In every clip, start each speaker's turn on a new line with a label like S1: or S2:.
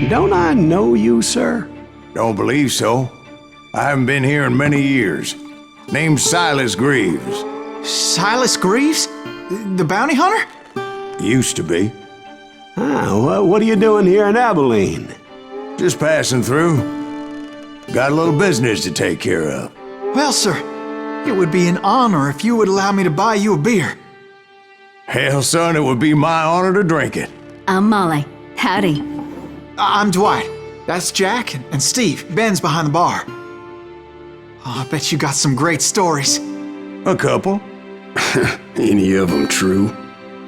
S1: Don't I know you, sir?
S2: Don't believe so. I haven't been here in many years. Name's Silas Greaves.
S3: Silas Greaves? The bounty hunter?
S2: Used to be.
S1: Ah, what are you doing here in Abilene?
S2: Just passing through. Got a little business to take care of.
S3: Well, sir, it would be an honor if you would allow me to buy you a beer.
S2: Hell, son, it would be my honor to drink it.
S4: I'm Molly. Howdy.
S3: I'm Dwight. That's Jack and Steve. Ben's behind the bar. Oh, I bet you got some great stories.
S2: A couple.
S1: Any of them true?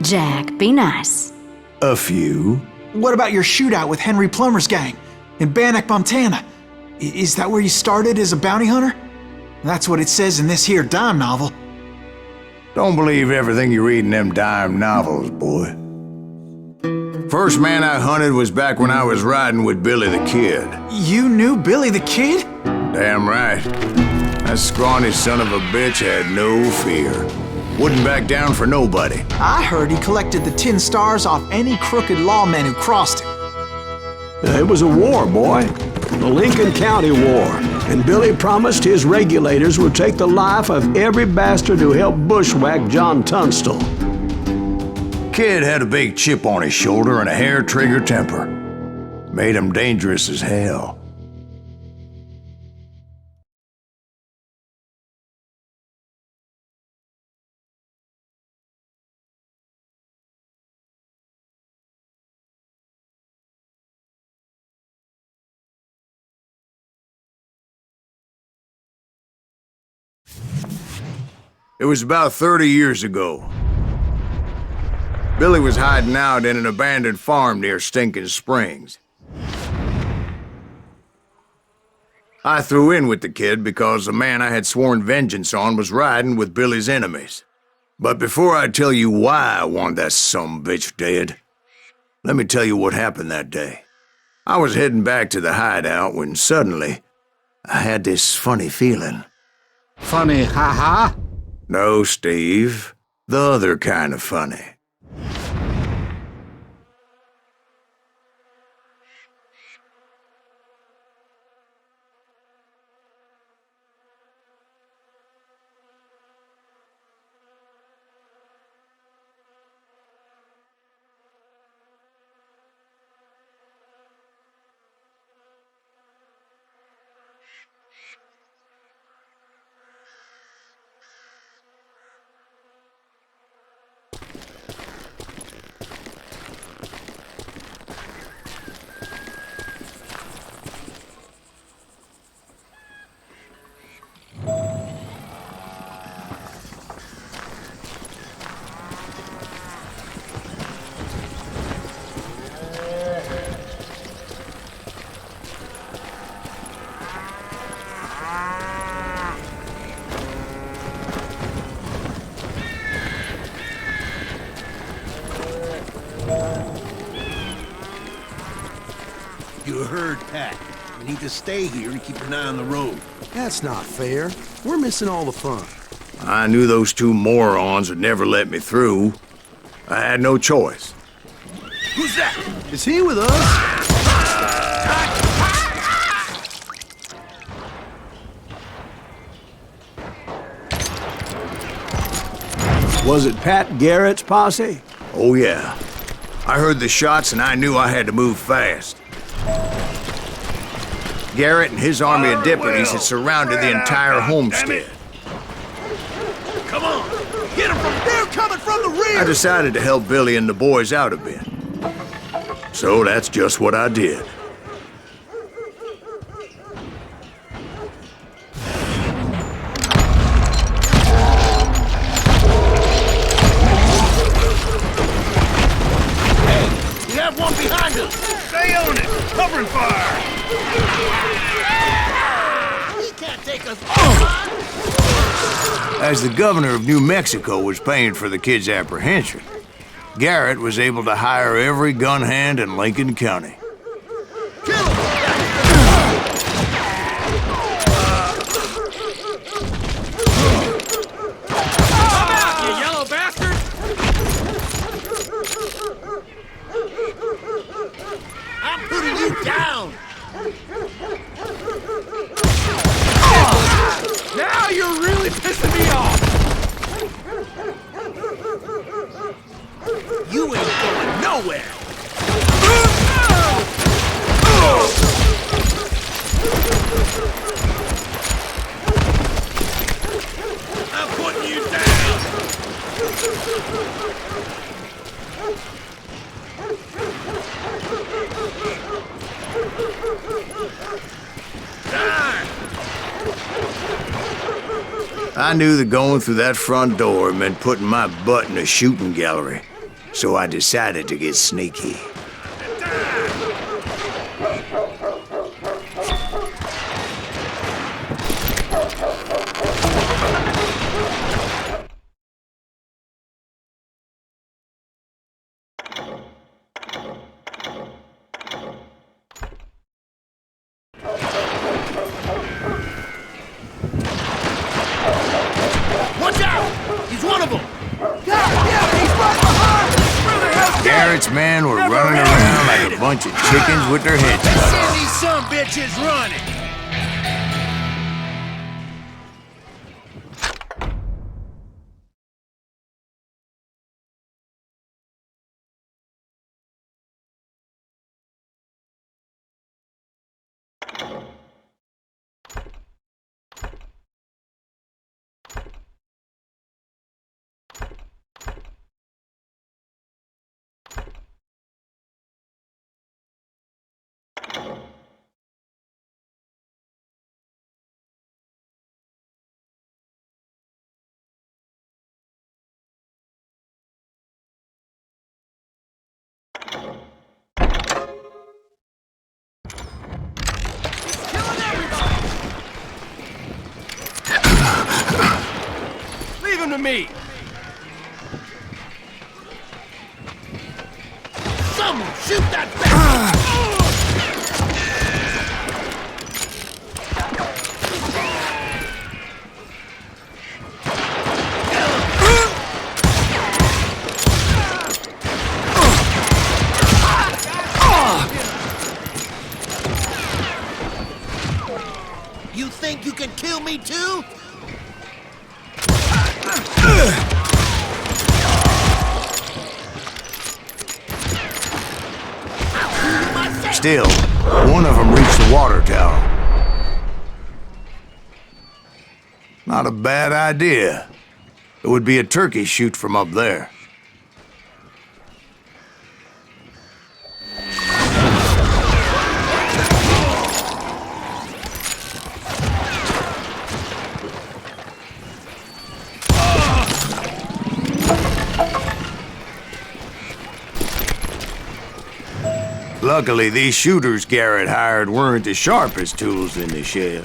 S4: Jack, be nice.
S2: A few.
S3: What about your shootout with Henry Plummer's gang in Bannock, Montana? Is that where you started as a bounty hunter? That's what it says in this here dime novel.
S2: Don't believe everything you read in them dime novels, boy. First man I hunted was back when I was riding with Billy the Kid.
S3: You knew Billy the Kid?
S2: Damn right. That scrawny son of a bitch had no fear. Wouldn't back down for nobody.
S3: I heard he collected the 10 stars off any crooked lawmen who crossed him.
S1: It was a war, boy. The Lincoln County War. And Billy promised his regulators would take the life of every bastard who helped bushwhack John Tunstall.
S2: Kid had a big chip on his shoulder and a hair-trigger temper. Made him dangerous as hell. It was about 30 years ago. Billy was hiding out in an abandoned farm near Stinking Springs. I threw in with the kid because the man I had sworn vengeance on was riding with Billy's enemies. But before I tell you why I want that sumbitch dead, let me tell you what happened that day. I was heading back to the hideout when suddenly I had this funny feeling.
S5: Funny, ha-ha?
S2: No, Steve. The other kind of funny.
S6: You heard Pat. You need to stay here and keep an eye on the road.
S7: That's not fair. We're missing all the fun.
S2: I knew those two morons would never let me through. I had no choice.
S6: Who's that?
S7: Is he with us?
S1: Was it Pat Garrett's posse?
S2: Oh yeah. I heard the shots and I knew I had to move fast. Garrett and his army of deputies had surrounded the entire homestead.
S6: Come on! Get him from there coming from the rear!
S2: I decided to help Billy and the boys out a bit. So that's just what I did.
S6: We have one behind us! Stay on it! Covering fire! He can't take us on!
S2: As the governor of New Mexico was paying for the kid's apprehension, Garrett was able to hire every gun hand in Lincoln County.
S6: Kill him! Come out, you yellow bastard! I'm putting you Down! Now you're really pissing me off! You ain't going nowhere! I'm putting you down!
S2: I knew that going through that front door meant putting my butt in a shooting gallery, so I decided to get sneaky.
S6: Watch out! He's one of them!
S2: Garrett's men were running around like a bunch of chickens with their heads cut
S6: Send
S2: off.
S6: these some bitches running! Leave him to me! Someone shoot that bastard! You think you can kill me too?
S2: Still, one of them reached the water tower. Not a bad idea. It would be a turkey shoot from up there. Luckily, these shooters Garrett hired weren't the sharpest tools in the shed.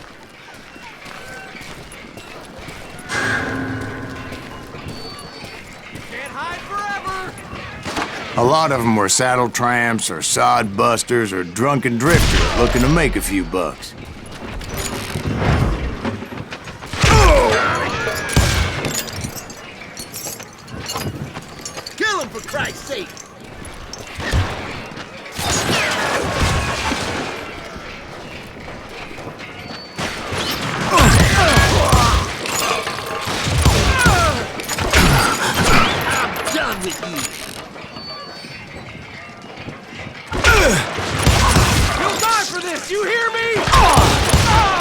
S6: Can't hide forever!
S2: A lot of them were saddle tramps or sod busters or drunken drifters looking to make a few bucks.
S6: Kill him, for Christ's sake! I'm done with you! You'll die for this, you hear me?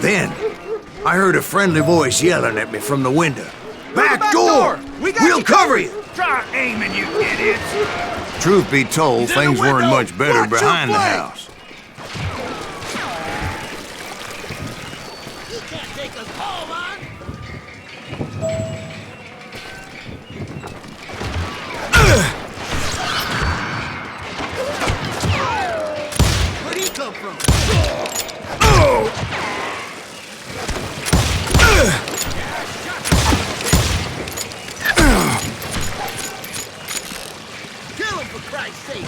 S2: Then, I heard a friendly voice yelling at me from the window. Back door! We'll cover you!
S6: Try aiming, you idiots!
S2: Truth be told,
S6: He's in the
S2: things weren't
S6: window.
S2: much better
S6: Watch your
S2: behind the
S6: flank.
S2: house.
S6: You can't take us all on! Where'd he come from? Kill for Christ's sake!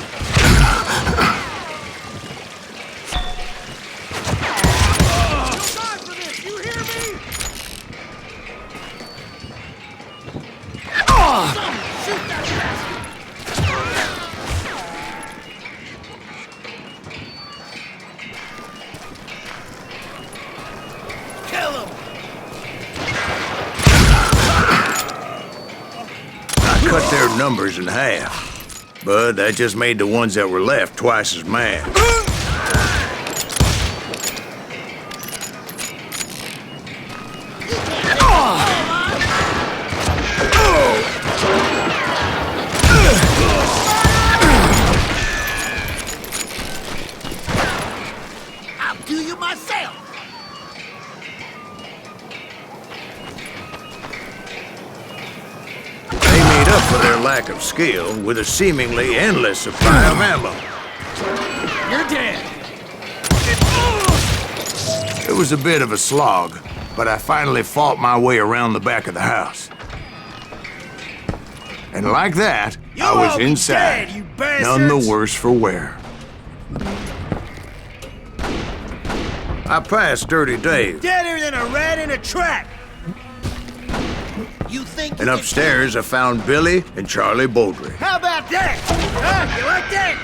S2: Cut their numbers in half, but that just made the ones that were left twice as mad.
S6: I'll do you myself!
S2: Up for their lack of skill with a seemingly endless supply of ammo.
S6: You're dead!
S2: It was a bit of a slog, but I finally fought my way around the back of the house. And like that, I was inside, none the worse for wear. I passed Dirty Dave.
S6: Deader than a rat in a trap! You think
S2: And upstairs, I found Billy and Charlie Bowdry.
S6: How about that? Huh? You like that?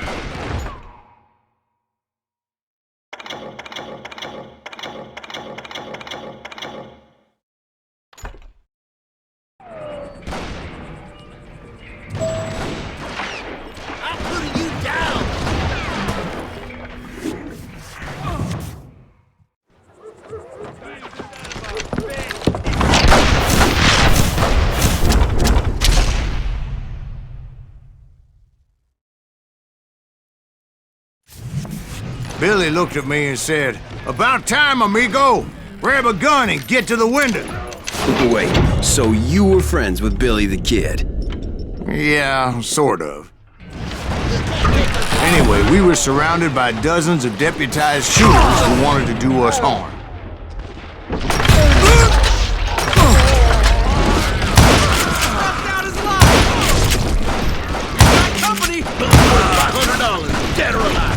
S6: I'm putting you down!
S2: Billy looked at me and said, "About time, amigo! Grab a gun and get to the window!"
S8: Wait, so you were friends with Billy the Kid?
S2: Yeah, sort of. Anyway, we were surrounded by dozens of deputized shooters who wanted to do us harm.
S6: Company! $500, dead or alive!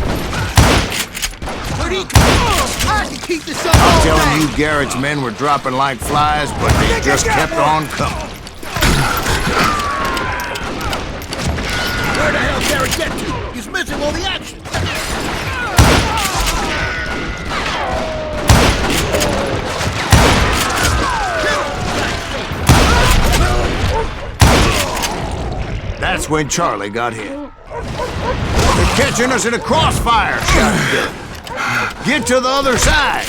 S6: Where'd he come from? I can keep this up all
S2: I'm telling
S6: day.
S2: you, Garrett's men were dropping like flies, but they just kept on coming.
S6: Where the hell Garrett get to? He's missing all the action.
S2: That's when Charlie got hit. They're catching us in a crossfire, shouted Billy. Get to the other side!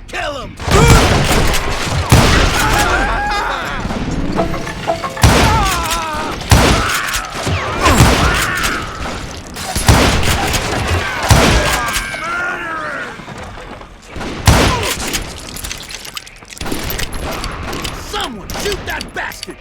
S6: Kill him! Someone shoot that bastard!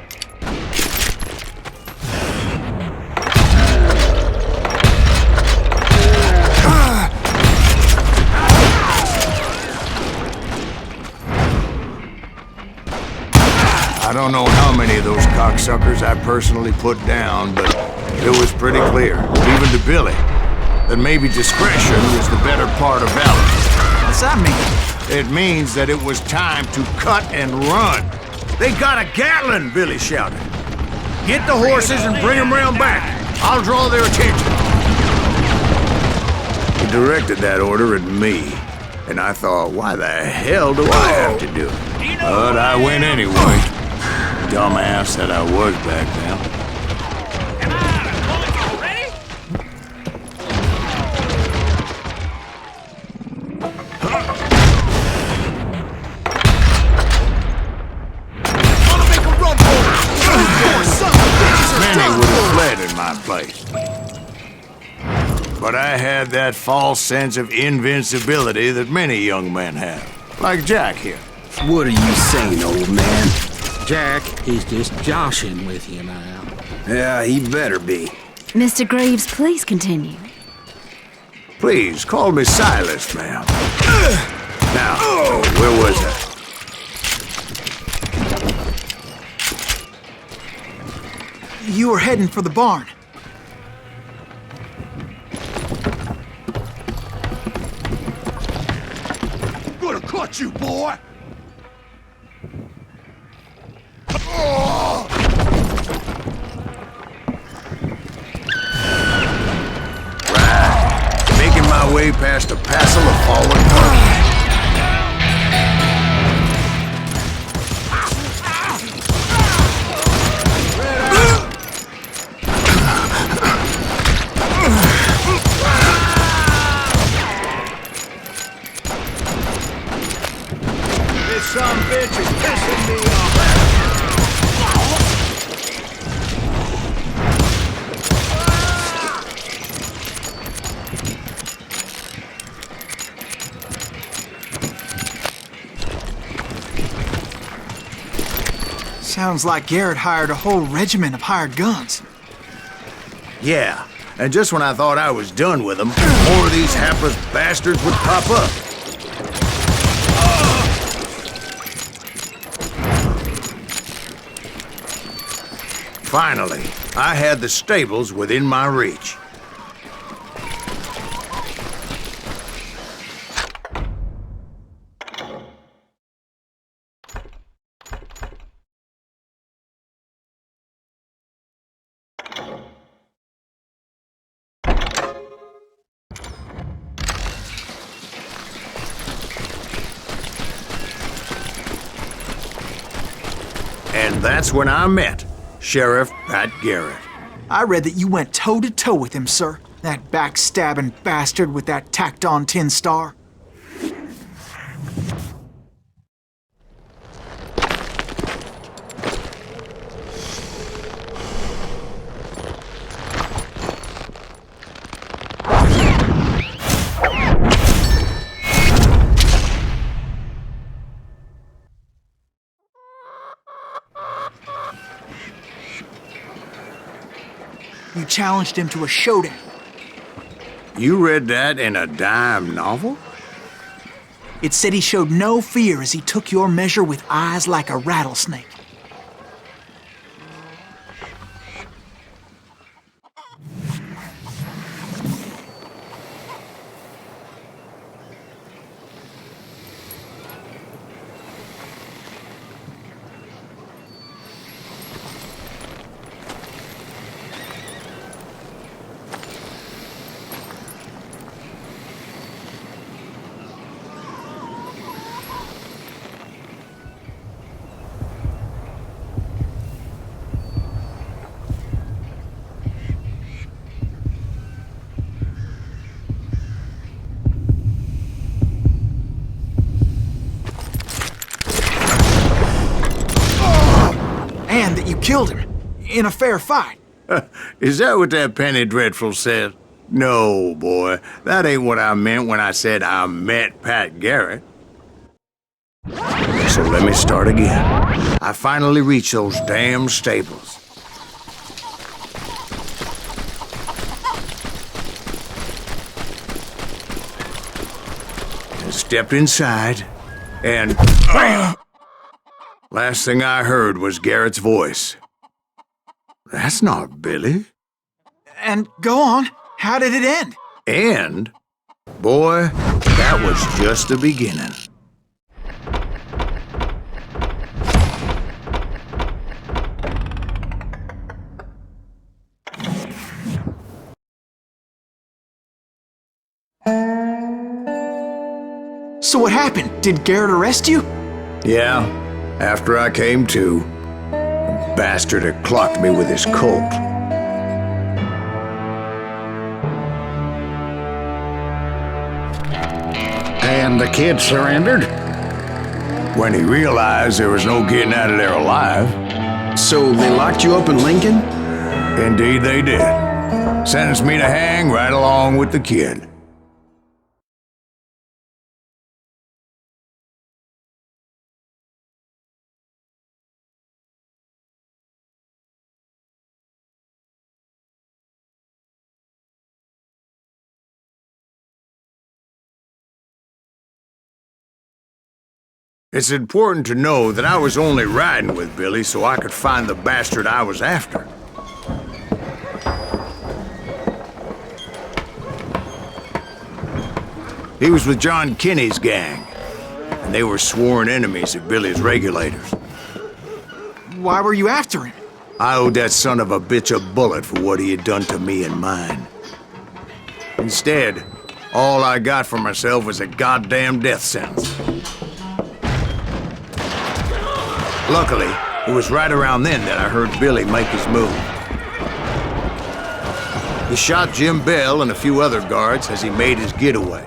S2: I don't know how many of those cocksuckers I personally put down, but it was pretty clear, even to Billy, that maybe discretion was the better part of valor.
S3: What's that mean?
S2: It means that it was time to cut and run. They got a Gatling, Billy shouted. Get the horses and bring them round back. I'll draw their attention. He directed that order at me, and I thought, why the hell do I have to do it? But I went anyway. Dumbass that I was back then. Many would have fled in my place. But I had that false sense of invincibility that many young men have. Like Jack here.
S8: What are you saying, old man?
S5: Jack, he's just joshing with you now.
S8: Yeah, he better be.
S4: Mr. Greaves, please continue.
S2: Please, call me Silas, ma'am. Now,
S3: you were heading for the barn.
S6: Gonna cut you, boy!
S2: Making my way past a passel of fallen monkeys.
S6: This some bitch is pissing me off.
S3: Sounds like Garrett hired a whole regiment of hired guns.
S2: Yeah, and just when I thought I was done with them, more of these hapless bastards would pop up. Finally, I had the stables within my reach. And that's when I met Sheriff Pat Garrett.
S3: I read that you went toe-to-toe with him, sir. That backstabbing bastard with that tacked-on tin star. You challenged him to a showdown.
S2: You read that in a dime novel?
S3: It said he showed no fear as he took your measure with eyes like a rattlesnake. And that you killed him in a fair fight.
S2: Is that what that Penny Dreadful said? No, boy. That ain't what I meant when I said I met Pat Garrett. So let me start again. I finally reached those damn stables. And stepped inside, and last thing I heard was Garrett's voice. That's not Billy.
S3: And go on, how did it end?
S2: And, boy, that was just the beginning.
S3: So what happened? Did Garrett arrest you?
S2: Yeah, after I came to, the bastard had clocked me with his Colt.
S9: And the kid surrendered?
S2: When he realized there was no getting out of there alive.
S8: So they locked you up in Lincoln?
S2: Indeed they did. Sentenced me to hang right along with the kid. It's important to know that I was only riding with Billy so I could find the bastard I was after. He was with John Kinney's gang, and they were sworn enemies of Billy's regulators.
S3: Why were you after him?
S2: I owed that son of a bitch a bullet for what he had done to me and mine. Instead, all I got for myself was a goddamn death sentence. Luckily, it was right around then that I heard Billy make his move. He shot Jim Bell and a few other guards as he made his getaway.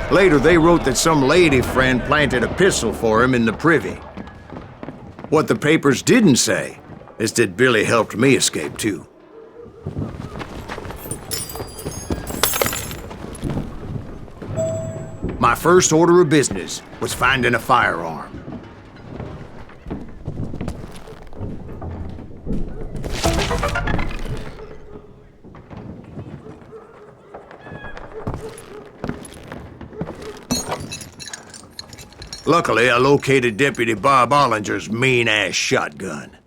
S2: Later, they wrote that some lady friend planted a pistol for him in the privy. What the papers didn't say is that Billy helped me escape, too. My first order of business was finding a firearm. Luckily, I located Deputy Bob Ollinger's mean-ass shotgun.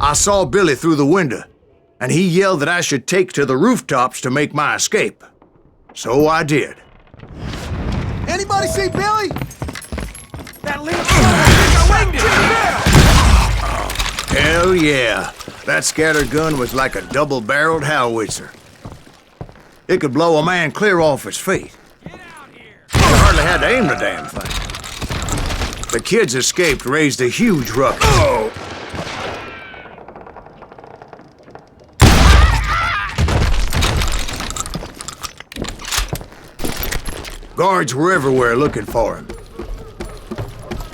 S2: I saw Billy through the window, and he yelled that I should take to the rooftops to make my escape. So I did.
S6: Anybody see Billy? That little
S2: Hell yeah. That scatter gun was like a double-barreled howitzer. It could blow a man clear off his feet. You hardly had to aim the damn thing. The kids escaped, raised a huge ruckus. Guards were everywhere looking for him.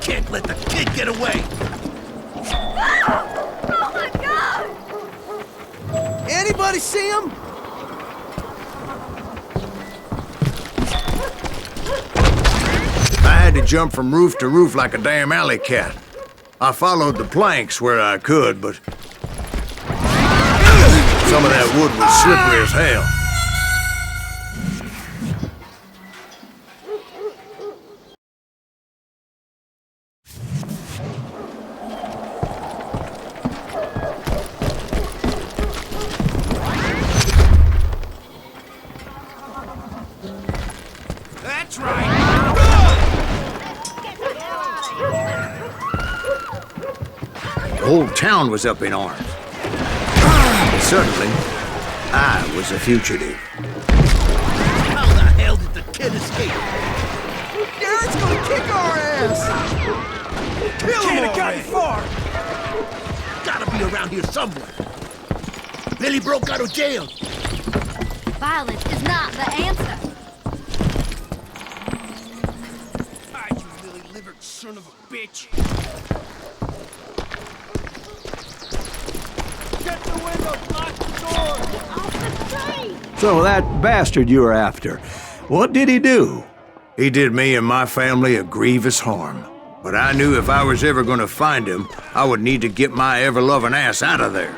S6: Can't let the kid get away.
S4: Oh my God!
S6: Anybody see him?
S2: I had to jump from roof to roof like a damn alley cat. I followed the planks where I could, but some of that wood was slippery as hell.
S6: That's right.
S2: The whole town was up in arms. Suddenly, I was a fugitive.
S6: How the hell did the kid escape? Garrett's gonna kick our ass! Kill him
S3: Can't have gotten
S6: far! Gotta be around here somewhere. Billy broke out of jail.
S4: Violence is not the answer.
S6: Ah, you lily-livered son of a bitch. Get the window, lock the door!
S4: Off the street!
S1: So that bastard you were after, what did he do?
S2: He did me and my family a grievous harm. But I knew if I was ever gonna find him, I would need to get my ever-loving ass out of there.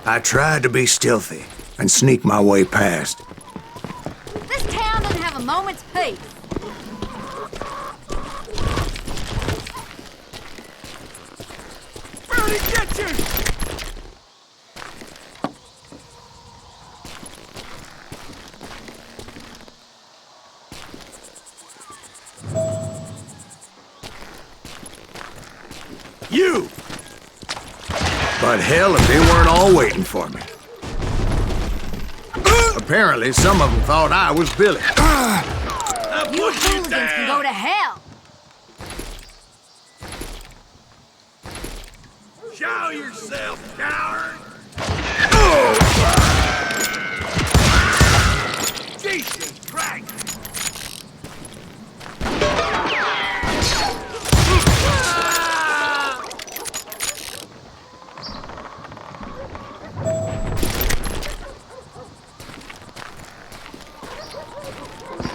S2: I tried to be stealthy and sneak my way past.
S4: This town doesn't have a moment's peace.
S6: Bernie, get you!
S2: You! But hell if they weren't all waiting for me. Apparently, some of them thought I was Billy.
S4: You hooligans can go to hell.
S6: Show yourself, coward! Jesus Christ!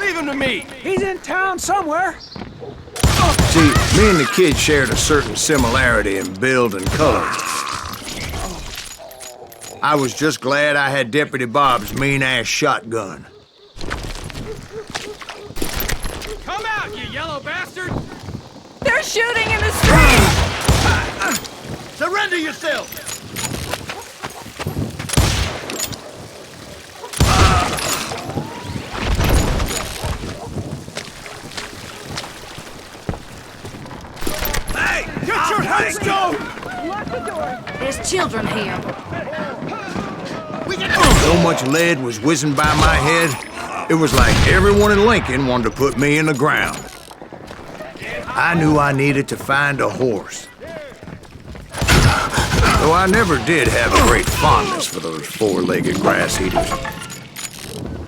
S3: Leave him to me. He's in town somewhere.
S2: See, me and the kid shared a certain similarity in build and color. I was just glad I had Deputy Bob's mean-ass shotgun.
S6: Come out, you yellow bastard!
S4: They're shooting in the street!
S6: Surrender yourself! Hey! Get your heads going!
S4: Lock the door. There's children here.
S2: So much lead was whizzing by my head, it was like everyone in Lincoln wanted to put me in the ground. I knew I needed to find a horse. Though I never did have a great fondness for those four-legged grass eaters.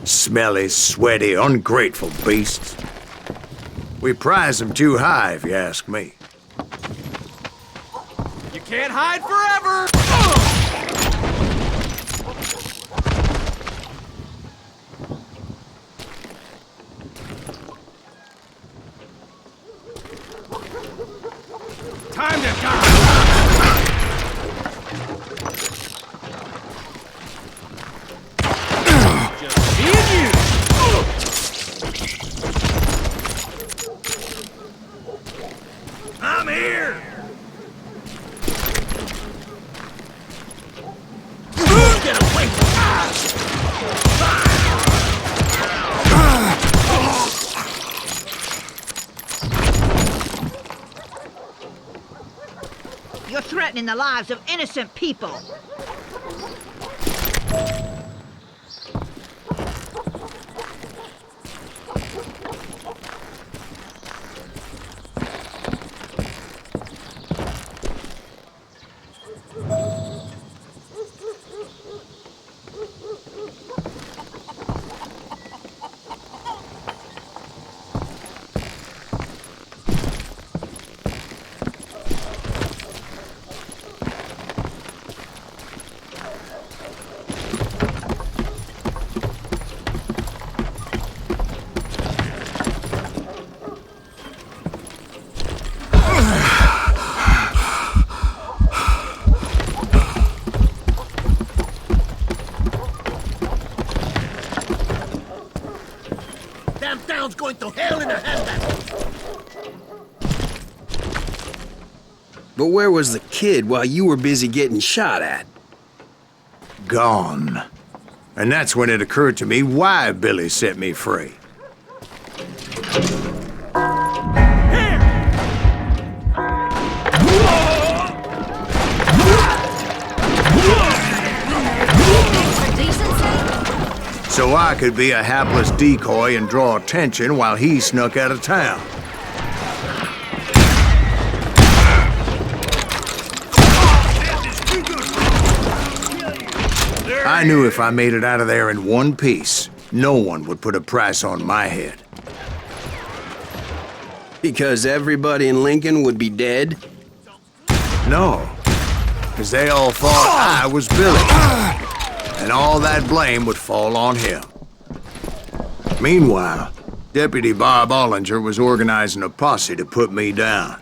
S2: Smelly, sweaty, ungrateful beasts. We prize them too high, if you ask me.
S6: You can't hide forever! Time to die! Just me and you! I'm here! Get away!
S10: You're threatening the lives of innocent people.
S6: Town's going to hell in a handbasket.
S8: But where was the kid while you were busy getting shot at?
S2: Gone. And that's when it occurred to me why Billy set me free. So I could be a hapless decoy and draw attention while he snuck out of town. I knew if I made it out of there in one piece, no one would put a price on my head.
S8: Because everybody in Lincoln would be dead?
S2: No, because they all thought I was Billy. And all that blame would fall on him. Meanwhile, Deputy Bob Ollinger was organizing a posse to put me down.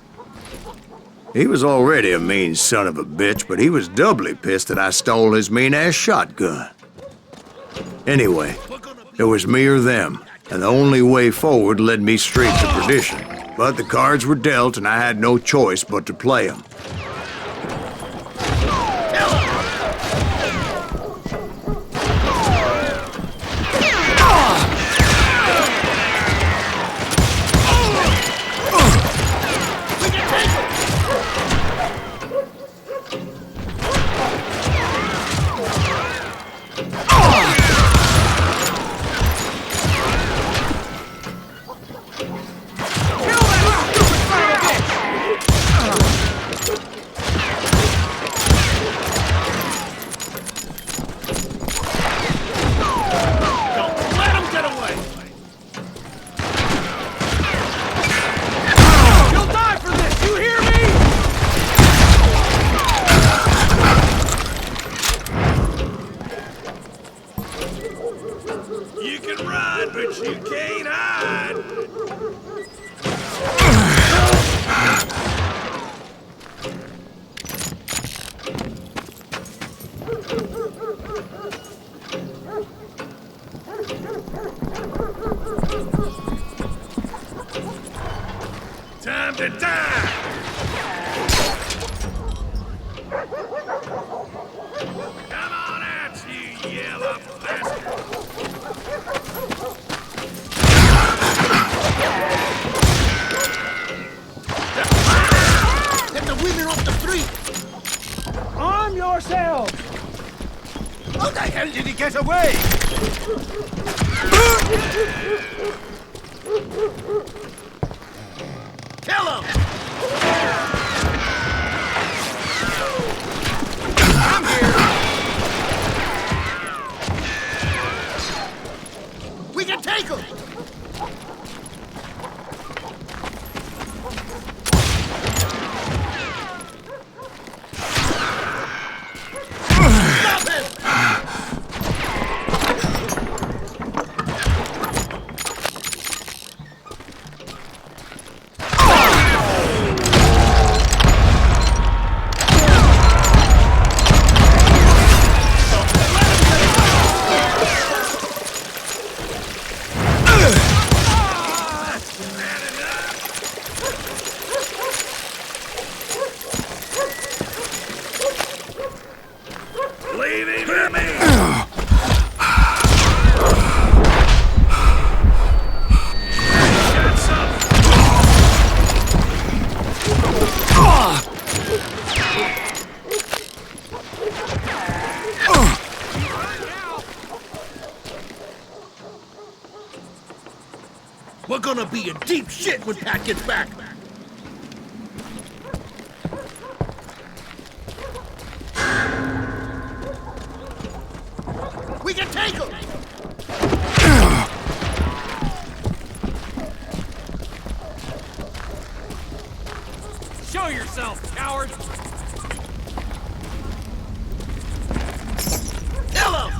S2: He was already a mean son of a bitch, but he was doubly pissed that I stole his mean-ass shotgun. Anyway, it was me or them, and the only way forward led me straight to perdition. But the cards were dealt, and I had no choice but to play them. to die! Come on out, you yellow bastard!
S6: Get the women off the street!
S7: Arm yourselves!
S6: How the hell did he get away? Kill him! I'm here! We can take him! Stop him!
S2: Leave him to me! Got some!
S6: We're gonna be in deep shit when Pat gets back. We can take him!
S5: Show yourself, coward!
S6: Kill him!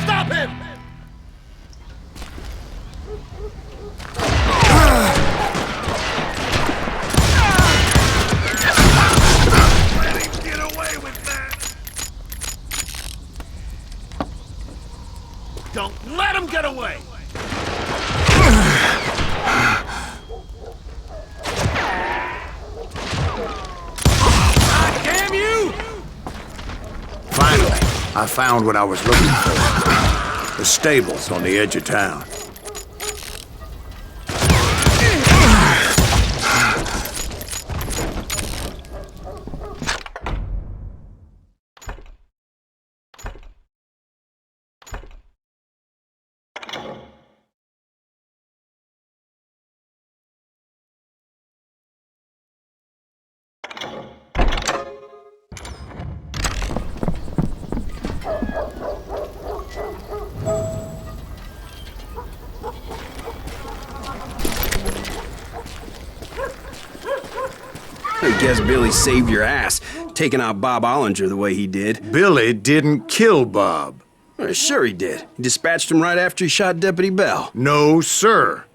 S6: Stop him!
S2: Let him get away with that!
S6: Don't let him get away!
S5: Damn you!
S2: Finally, I found what I was looking for. The stables on the edge of town.
S8: I guess Billy saved your ass, taking out Bob Ollinger the way he did.
S2: Billy didn't kill Bob.
S8: Well, sure he did. He dispatched him right after he shot Deputy Bell.
S2: No, sir.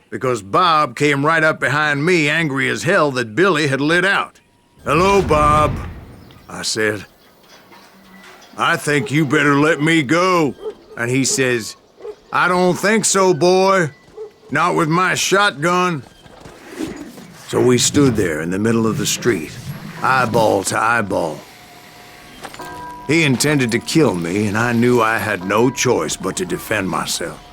S2: Because Bob came right up behind me, angry as hell that Billy had lit out. Hello, Bob, I said. I think you better let me go. And he says, I don't think so, boy. Not with my shotgun. So we stood there in the middle of the street, eyeball to eyeball. He intended to kill me, and I knew I had no choice but to defend myself.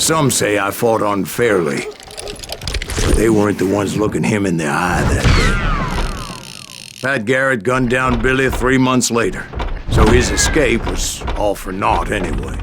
S2: Some say I fought unfairly, but they weren't the ones looking him in the eye that day. Pat Garrett gunned down Billy 3 months later, so his escape was all for naught anyway.